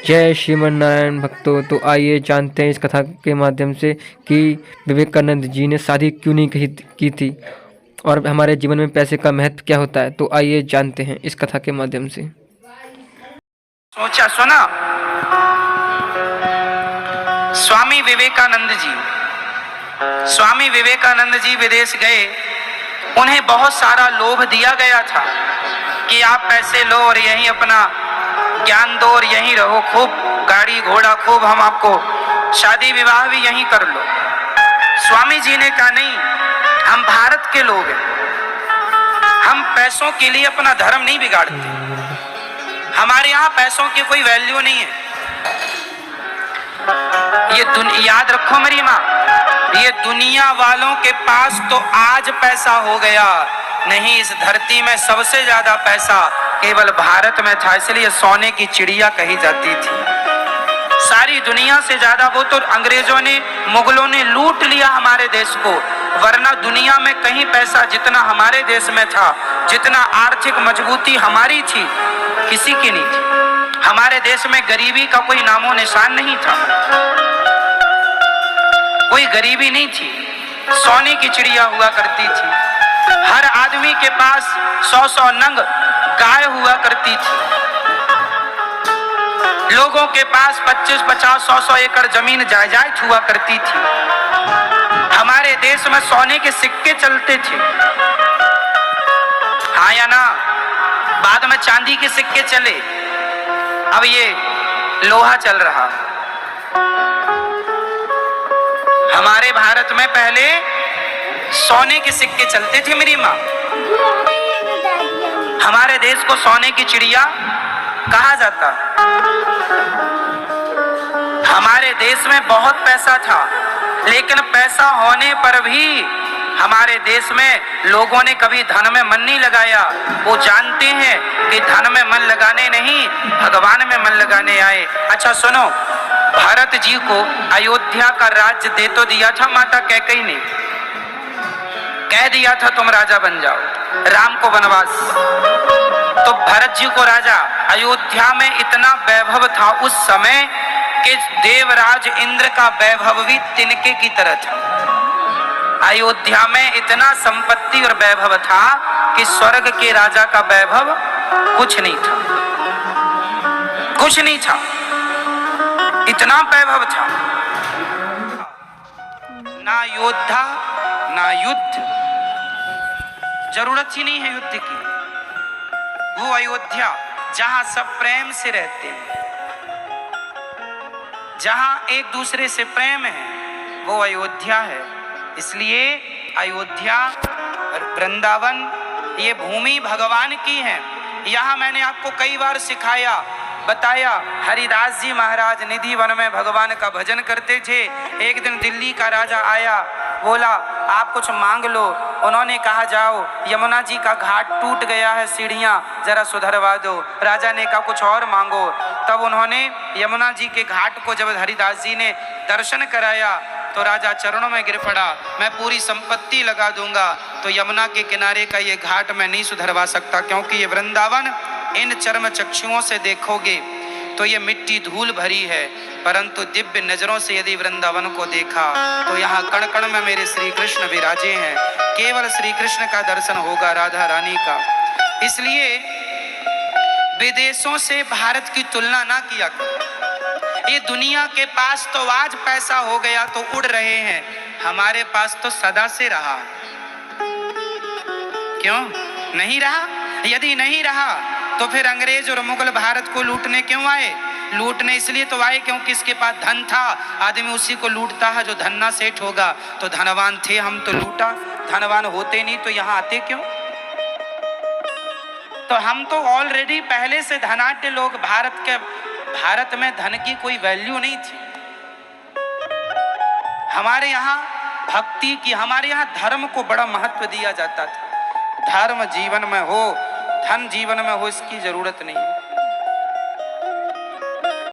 जय श्रीमन नारायण भक्तों। तो आइए जानते हैं इस कथा के माध्यम से कि विवेकानंद जी ने शादी क्यों नहीं की थी और हमारे जीवन में पैसे का महत्व क्या होता है। तो आइए जानते हैं इस कथा के माध्यम से। सोचा सुना, स्वामी विवेकानंद जी विदेश गए। उन्हें बहुत सारा लोभ दिया गया था कि आप पैसे लो और यहीं अपना ज्ञान दो और यहीं रहो, खूब गाड़ी घोड़ा, खूब हम आपको शादी विवाह भी यहीं कर लो। स्वामी जी ने कहा नहीं, हम भारत के लोग हैं, हम पैसों के लिए अपना धर्म नहीं बिगाड़ते। हमारे यहाँ पैसों की कोई वैल्यू नहीं है। ये याद रखो मेरी माँ, ये दुनिया वालों के पास तो आज पैसा हो गया, नहीं इस धरती में सबसे ज्यादा पैसा केवल भारत में था, इसलिए सोने की चिड़िया कही जाती थी। सारी दुनिया से ज्यादा वो तो अंग्रेजों ने, मुगलों ने लूट लिया हमारे देश को, वरना दुनिया में कहीं पैसा जितना हमारे देश में था, जितना आर्थिक मजबूती हमारी थी, किसी की नहीं थी। हमारे देश में गरीबी का कोई नामो निशान नहीं था, कोई गरीबी नहीं थी, सोने की चिड़िया हुआ करती थी। हर आदमी के पास 100-100 नंग गाय हुआ करती थी। लोगों के पास 25-50, 100-100 एकड़ जमीन जायदाद हुआ करती थी। हमारे देश में सोने के सिक्के चलते थे, हाँ या ना? बाद में चांदी के सिक्के चले, अब ये लोहा चल रहा। हमारे भारत में पहले सोने के सिक्के चलते थे मेरी माँ। हमारे देश को सोने की चिड़िया कहा जाता। हमारे देश में बहुत पैसा था, लेकिन पैसा होने पर भी हमारे देश में लोगों ने कभी धन में मन नहीं लगाया। वो जानते हैं कि धन में मन लगाने नहीं, भगवान में मन लगाने आए। अच्छा सुनो, भरत जी को अयोध्या का राज्य दे तो दिया था माता कैकेयी ने, कह दिया था तुम राजा बन जाओ, राम को वनवास। तो भरत जी को राजा, अयोध्या में इतना वैभव था उस समय कि देवराज इंद्र का वैभव भी तिनके की तरह था। अयोध्या में इतना संपत्ति और वैभव था कि स्वर्ग के राजा का वैभव कुछ नहीं था, कुछ नहीं था, इतना वैभव था। ना योद्धा ना युद्ध, जरूरत ही नहीं है युद्ध की। वो अयोध्या जहां सब प्रेम से रहते हैं, जहां एक दूसरे से प्रेम है, वो अयोध्या है। इसलिए अयोध्या, वृंदावन, ये भूमि भगवान की है। यहाँ मैंने आपको कई बार सिखाया, बताया। हरिदास जी महाराज निधि वन में भगवान का भजन करते थे। एक दिन दिल्ली का राजा आया, बोला आप कुछ मांग लो। उन्होंने कहा जाओ, यमुना जी का घाट टूट गया है, सीढ़ियाँ जरा सुधरवा दो। राजा ने कहा कुछ और मांगो। तब उन्होंने यमुना जी के घाट को जब हरिदास जी ने दर्शन कराया तो राजा चरणों में गिर पड़ा, मैं पूरी संपत्ति लगा दूंगा, तो यमुना के किनारे का ये घाट मैं नहीं सुधरवा सकता, क्योंकि ये वृंदावन इन चर्म चक्षुओं से देखोगे तो ये मिट्टी धूल भरी है, परंतु दिव्य नजरों से यदि वृंदावन को देखा तो यहाँ कण कण में मेरे श्री कृष्ण विराजे हैं। केवल श्री कृष्ण का दर्शन होगा, राधा रानी का। इसलिए विदेशों से भारत की तुलना ना किया करो। ये दुनिया के पास तो आज पैसा हो गया तो उड़ रहे हैं, हमारे पास तो सदा से रहा। क्यों नहीं रहा? यदि नहीं रहा तो फिर अंग्रेज और मुगल भारत को लूटने क्यों आए? लूटने इसलिए तो आए क्योंकि इसके पास धन था, आदमी उसी को लूटता है जो धन ना सेठ होगा। तो धनवान थे हम तो लूटा, धनवान होते नहीं तो यहाँ आते क्यों? तो हम तो ऑलरेडी पहले से धनाढ्य लोग। भारत में धन की कोई वैल्यू नहीं थी। हमारे यहाँ भक्ति की, हमारे यहाँ धर्म को बड़ा महत्व दिया जाता था। धर्म जीवन में हो, धन जीवन में हो, इसकी जरूरत नहीं है।